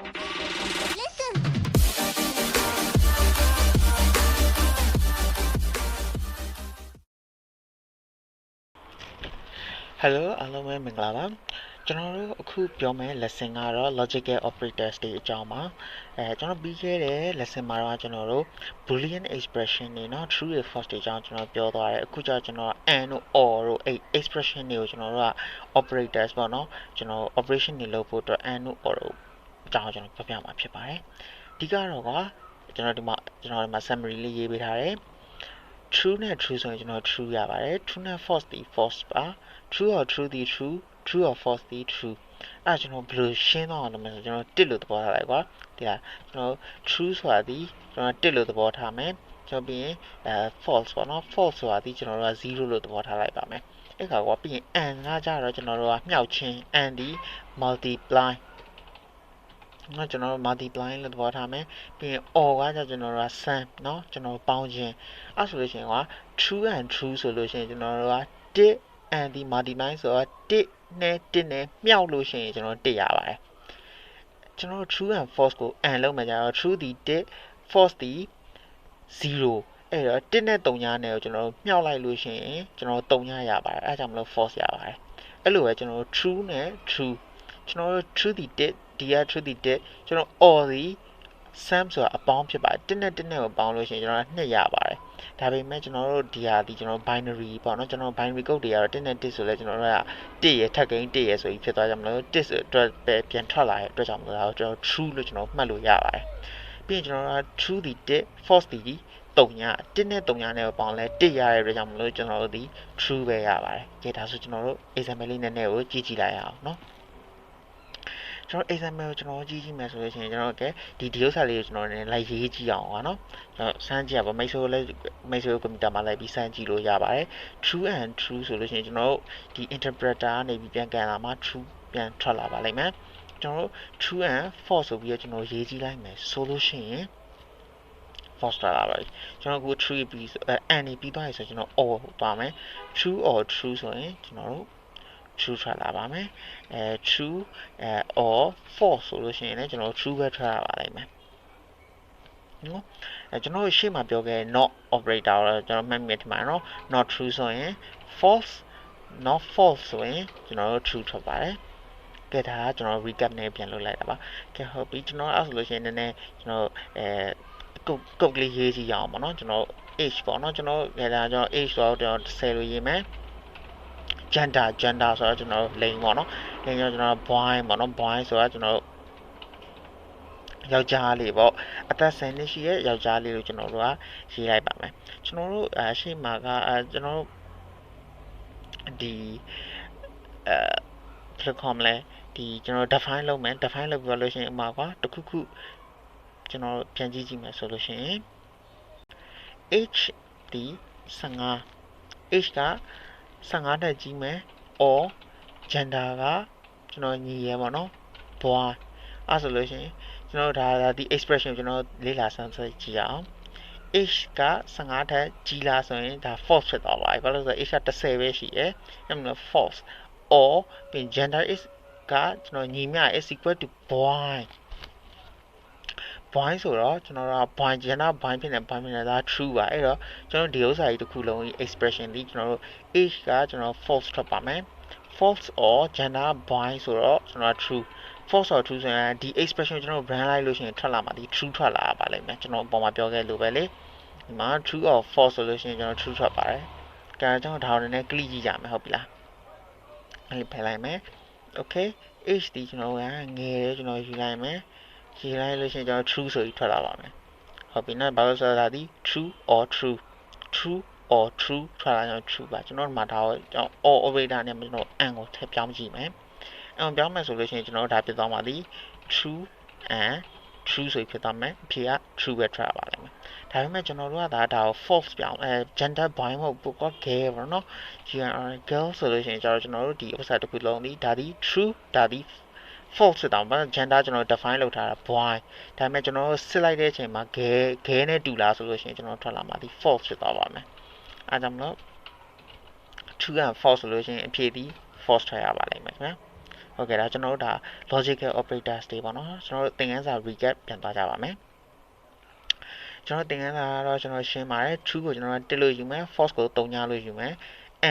Hello အားလုံးပဲမင်္ဂလာပါကျွန်တော်တို့အခုပြောမယ့် lesson ကတော့ logical operators တွေအကြောင်းပါကျွန်တော်ပြီးခဲ့တဲ့ lesson မှာတော့ကျွန်တော်တို့ boolean expression တွေเนาะ true တွေ false တွေအကြောင်းကျွန်တော်ပြောသွားတယ်အခုကျကျွန်တော် and တို့ or တို့အဲ့ expression တွေကိုကျွန်တော်တို့က operators ပေါ့เนาะကျွန်တော် operation တွေလုပ်ဖို့အတွက် and တို့ or တို့အကြောင်းကျွန်တော်ပြောပြမှာဖြစ်ပါတယ်အဓိကတော့ကကျွန်တော်ဒီမှာ summary လေးရေးပေးထားတယ်true နဲ့ true ဆိုရင်ကျွန်တော် true ရပါတယ် true နဲ့ false ဒီ false ပါ true or true ဒီ true or false ဒီ true အဲ့ကျွန်တော်ဘယ်လိုရှင်းတော့အောင်လဲဆိုကျွန်တော်တစ်လို့သဘောထားလိုက်ကွာဒီဟာကျွန်တော် true ဆိုတာဒီကျွန်တော်တစ်လို့သဘောထားမယ်ကျွန်တော်ပြီးရင်false ပေါ့နော် false ဆိုတာဒီကျွန်တော်တို့က0လို့သဘောထားလိုက်ပါမယ်အဲ့ခါကွာပြီးရင် and ကကြတော့ကျွန်တော်တို့ကမြှောက်ချင်း and ဒီ multiplyเนาะကျွန်တော်တို့ multiply လို့သဘောထားမယ်ပြီးရင် or ကကြကျွန်တော်တို့က sum เนาะကျွန်တော်ပေါင်းခြင်းအဲ့ဆိုလို့ရှိရင်က true and true ဆိုလို့ရှိရင်ကျွန်တော်တို့က1 and ဒီ multiply ဆိုတော့1နဲ့1နဲ့မြောက်လို့ရှိရင်ကျွန်တော်1ရပါတယ်ကျွန်တော်တို့ true and false ကို and လုံးမှာကြတော့ true ဒီ1 false ဒီ0အဲ့တော့1နဲ့3ညနဲ့ကိုကျွန်တော်တို့မြောက်လိုက်လို့ရှိရင်ကျွန်တော်တို့3ညရပါတယ်အဲ့ဒါကြောင့်မလို့ false ရပါတယ်အဲ့လိုပဲကျွန်တော်တို့ true နဲ့ true ကျွန်တော်တို့ true ဒီ1ဒီက true ဒီ1ကျွန်တော် or ဒီ sum ဆိုတာအပေါင်းဖြစ်ပါတယ်1နဲ့1နဲ့ကိုပေါင်းလို့ရှိရင်ကျွန်တော်2ရပါတယ်ဒါပေမဲ့ကျွန်တော်တို့ဒီဟာဒီကျွန်တော် binary ပေါ့နော်ကျွန်တော် binary code တွေကတော့1နဲ့1ဆိုလဲကျွန်တော်တို့က1ရထပ်ကိန်း1ရဆိုပြီးဖြစ်သွားကြမလို့1ဆိုအတွက်ပဲပြန်ထွက်လာတဲ့အတွက်ကြောင့်မလို့ဒါကိုကျွန်တော် true လို့ကျွန်တော်မှတ်လို့ရပါတယ်ပြီးရင်ကျွန်တော်တို့က true ဒီ1 false ဒီ3ည1နဲ့3ညနဲ့ကိုပေါင်းလဲ1ရတဲ့အတွက်ကြောင့်မလို့ကျွန်တော်တို့ဒီ true ပဲရပါတယ်ကြည့်ဒါဆိုကျွန်တော်တို့ example လေးနည်းနည်းကိုကြည့်ကြည့်လိုက်အောင်နော်ကျွန်တော် example ကိုကျွန်တော်ကြည့်ကြည့်မယ်ဆိုလို့ရှိရင်ကျွန်တော်ဒီဥစ္စာလေးကိုကျွန်တော်လည်းလိုက်ရေးကြည့်အောင်ပါနော်ကျွန်တော်စမ်းကြည့်ရပါမိတ်ဆွေကွန်ပျူတာမှာလိုက်ပြီးစမ်းကြည့်လို့ရပါတယ် true and true ဆိုလို့ရှိရင်ကျွန်တော်တို့ဒီ interpreter ကနေပြီးပြန်ကန်လာမှာ true ပြန်ထွက်လာပါလိမ့်မယ်ကျွန်တော်တို့ true and false ဆိုပြီးတော့ကျွန်တော်ရေးကြည့်လိုက်မယ်ဆိုလို့ရှိရင် false ထွက်လာပါပြီကျွန်တော်အခု true ပြီးand ပြီးသွားပြီဆိုကျွန်တော် or သွားမယ် true or true ဆိုရင်ကျွန်တော်တို့true ထွက်လာပါမယ်true or false ဆိုလို့ရှိရင်လည်းကျွန်တော် true ပဲထွက်လာပါလိမ့်မယ်နော်ကျွန်တော်ရှေ့မှာပြောခဲ့ not operator ကိုကျွန်တော်မှတ်မိတယ်မှာနော် not true ဆိုရင် false not false ဆိုရင်ကျွန်တော်တို့ true ထွက်ပါတယ်ကဲဒါကကျွန်တော် recap နဲ့ပြန်လုပ်လိုက်တာပါကဲဟုတ်ပြီကျွန်တော်အဲ့ဆိုလို့ရှိရင်နည်းနည်းကျွန်တော်ကုတ်လေးရေးကြည့်ရအောင်ပေါ့နော်ကျွန်တော် age ပေါ့နော်ကျွန်တော်ဒါကျွန်တော် age ဆိုတော့10လို့ရေးမယ်gender ဆိုတော့ကျွန်တော်လိင်ပေါ့နော်လိင်ကျွန်တော် boy ပေါ့နော် boy ဆိုတော့ကျွန်တော်ယောက်ျားလေးပေါ့အသက်10နှစ်ရှိရဲ့ယောက်ျားလေးကိုကျွန်တော်တို့ကရေးလိုက်ပါမယ်ကျွန်တော်တို့ရှေ့မှာကကျွန်တော်တို့ဒီဘယ်လိုခေါ်မလဲဒီကျွန်တော် define လုပ်မယ် define လုပ်ပြီးလို့ရှိရင်ဥပမာကွာတခုခုကျွန်တော်ပြန်ကြည့်ကြည့်မယ်ဆိုလို့ရှိရင် age ဒီ15 age က15တက်ကြီးမယ် or gender ကကျွန်တော်ညီရဲပေါ့နော် boy အဲ့ဆိုလို့ရှိရင်ကျွန်တော်ဒါဒီ expression ကိုကျွန်တော်လေ့လာစမ်းစစ်ကြည့်အောင် age က15တက်ကြီးလားဆိုရင်ဒါ false ဖြစ်သွားပါပြီဘာလို့လဲဆိုတော့ age က10ပဲရှိရဲအဲ့မှာ false or ပြီး gender is ကကျွန်တော်ညီမျှ is equal to boy ဆိုတော့ကျွန်တော်က boy gender boy ဖြစ်နေဒါ true ပါအဲ့တော့ကျွန်တော်ဒီဥစ္စာကြီးတစ်ခုလုံးကြီး expression ဒီကျွန်တော်တို့ age ကကျွန်တော် false ထွက်ပါမယ် false or gender boy ဆိုတော့ကျွန်တော် true false or true ဆိုရင်ဒီ expression ကျွန်တော် brand လိုက်လို့ရှိရင်ထွက်လာမှာဒီ true ထွက်လာပါလိမ့်မယ်ကျွန်တော်အပေါ်မှာပြောခဲ့လို့ပဲလေဒီမှာ true or false ဆိုလို့ရှိရင်ကျွန်တော် true ထွက်ပါတယ်ဒါကျွန်တော်ဒါကိုလည်း click ကြည့်ကြမယ်ဟုတ်ပြီလားအဲ့ဒီဖယ်လိုက်မယ် okay age ဒီကျွန်တော်ကငယ်တယ်ကျွန်တော်ယူလိုက်မယ်ရေးလိုက်လို့ရှိရင်ကျွန်တော် true ဆိုပြီးထွက်လာပါမယ်ဟုတ်ပြီနော်ဘာလို့ဆိုတော့ဒါဒီ true or trueထွက်လာရင် true ပါကျွန်တော်တို့မှာဒါကိုကျွန်တော် or operator နဲ့ကျွန်တော် and ကိုထည့်ပြောင်းကြည့်မယ်အဲ့ပြောင်းမယ်ဆိုလို့ရှိရင်ကျွန်တော်တို့ဒါဖြစ်သွားမှာဒီ true and true ဆိုပြီးဖြစ်သွားမယ်အဖြေက true ပဲထွက်လာပါလိမ့်မယ်ဒါပေမဲ့ကျွန်တော်တို့ကဒါကို false ပြောင်းgender boy မဟုတ်ဘူးပေါ့ gay ပေါ့နော် girl ဆိုလို့ရှိရင်ကျွန်တော်တို့ဒီဥစ္စာတစ်ခုလုံးဒီဒါဒီ true ဒါဒီfalse ဖြစ်တော့ဘာ gender ကျွန်တော် define လုပ်ထားတာ boy ဒါပေမဲ့ကျွန်တော်တို့စစ်လိုက်တဲ့အချိန်မှာ gay နဲ့တူလားဆိုလို့ရှိရင်ကျွန်တော်ထွက်လာမှာဒီ false ဖြစ်သွားပါမယ်အဲကြောင့်မလို့ true and false ဆိုလို့ရှိရင်အဖြေဒီ false ထွက်ရပါလိမ့်မယ်ခင်ဗျာ ဟုတ်ကဲ့ဒါကျွန်တော်တို့ဒါ logical operators တွေပေါ့နော်ကျွန်တော်တို့သင်ခန်းစာ recap ပြန်သွားကြပါမယ်ကျွန်တော်သင်ခန်းစာကတော့ကျွန်တော်ရှင်းပါတယ် true ကိုကျွန်တော်တက်လို့ယူမယ် false ကို3ညလို့ယူမယ်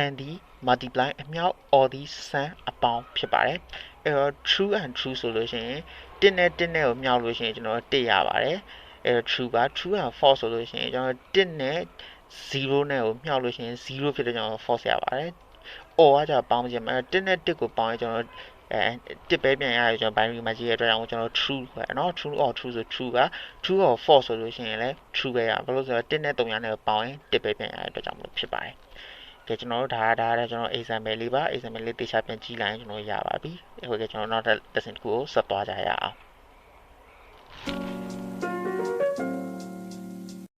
and ဒီ multiply အမြောက် or ဒီ sum အပေါင်းဖြစ်ပါတယ်အဲ့တော့ true and true ဆိုလို့ရှိရင်1နဲ့1နဲ့ကိုမြောက်လို့ရှိရင်ကျွန်တော်1ရပါတယ်အဲ့တော့ true ပါ true and false ဆိုလို့ရှိရင်ကျွန်တော်1နဲ့0နဲ့ကိုမြောက်လို့ရှိရင်0ဖြစ်တဲ့ကြောင့် false ရပါတယ် or ကကြာပေါင်းခြင်းမှာ1နဲ့1ကိုပေါင်းရင်ကျွန်တော်တစ်ပဲပြန်ရရကျွန်တော် binary မှာကြည့်ရတဲ့အတွက်ကြောင့်ကျွန်တော် true ပဲเนาะ true or true ဆို true ပါ true or false ဆိုလို့ရှိရင်လည်း true ပဲရဘာလို့ဆိုတော့1နဲ့3နဲ့ပေါင်းရင်တစ်ပဲပြန်ရတဲ့အတွက်ကြောင့်မလို့ဖြစ်ပါတယ်ကဲကျွန်တော်တို့ဒါလည်းကျွန်တော် example လေးပါ example လေးတေချာပြန်ကြည့်လိုက်ရင်ကျွန်တော်ရပါပြီဟုတ်ကဲ့ကျွန်တော်နောက်တစ် lesson တစ်ခုကိုဆက်သွားကြရအောင်